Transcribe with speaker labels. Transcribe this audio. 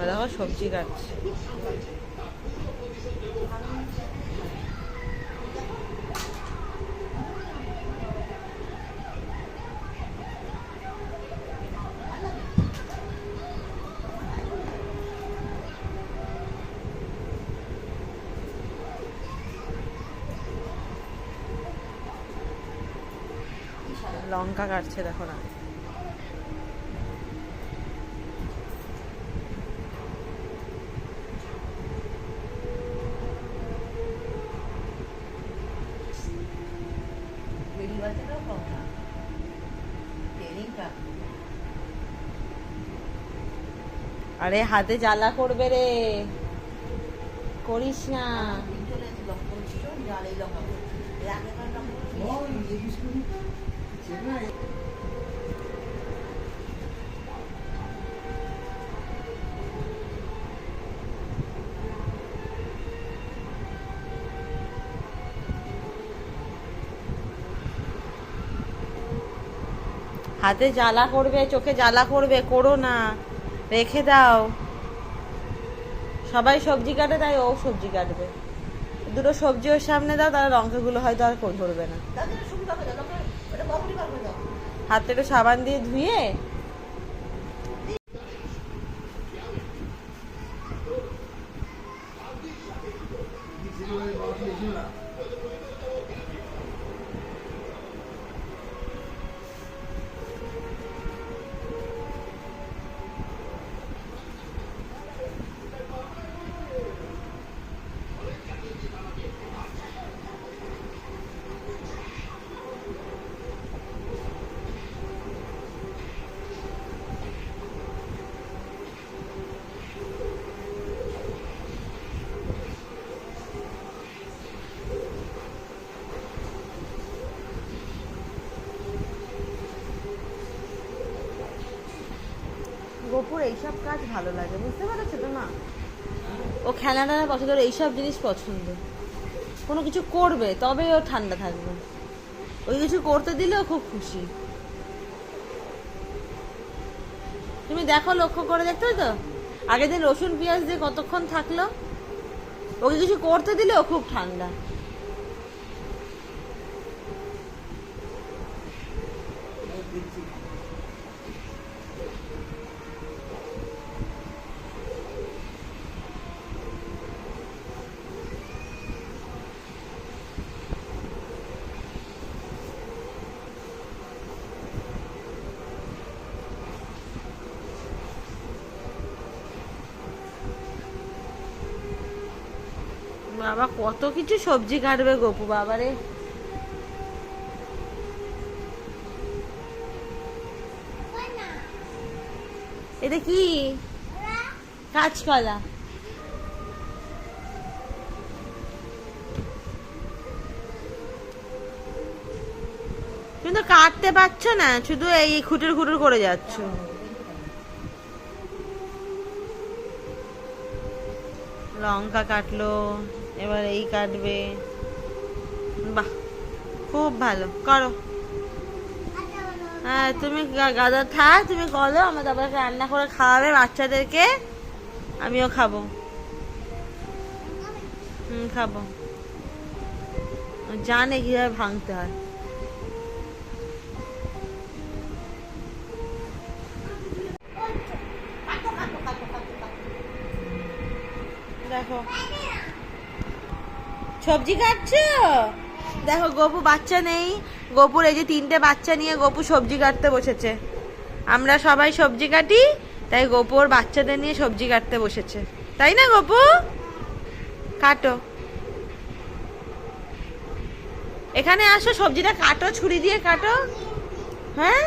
Speaker 1: দেখো সবজি কাটছে। লঙ্কা কাটছে দেখো না। আরে হাতে জ্বালা করবে রে, করিস না। হাতে জ্বালা করবে, চোখে জ্বালা করবে, করো না, রেখে দাও। সবাই সবজি কাটে তাই ও সবজি কাটবে। দুটো সবজি ওর সামনে দাও, তাহলে লঙ্কাগুলো হয়তো আর ধরবে না। হাতে একটু সাবান দিয়ে ধুয়ে গোপুর এইসব কাজ ভালো লাগে, বুঝতে পারছো তো না? ও খেলাটা পছন্দ, এইসব জিনিস পছন্দ। কোনো কিছু করবে তবে ও ঠান্ডা থাকবে, ওই কিছু করতে দিলে ও খুব খুশি। তুমি দেখো, লক্ষ্য করে দেখতে তো আগের দিন রসুন পেঁয়াজ দিয়ে কতক্ষণ থাকলো। ওকে কিছু করতে দিলে ও খুব ঠান্ডা। বাবা কত কিছু সবজি কাটবে গোপু, বাবারে। এটা কি? কাঁচকলা। তুমি তো কাটতে পারছো না, শুধু এই খুঁটুর খুঁটুর করে যাচ্ছ। লঙ্কা কাটলো, এবার এই কাটবে। বাহ, খুব ভালো, করো। হ্যাঁ তুমি গাদা থাক, তুমি করো, আমার তারপরে রান্না করে খাওয়াবে বাচ্চাদেরকে, আমিও খাবো। খাবো, জানে কিভাবে ভাঙতে হয়। দেখো সবজি কাটছো, দেখো গোপু বাচ্চা নেই, গোপুর এই যে 3টে বাচ্চা নিয়ে গোপু সবজি কাটতে বসেছে। আমরা সবাই সবজি কাটি, তাই গোপুর বাচ্চাদের নিয়ে সবজি কাটতে বসেছে, তাই না গোপু? কাটো, এখানে আসো, সবজিটা কাটো, ছুরি দিয়ে কাটো। হ্যাঁ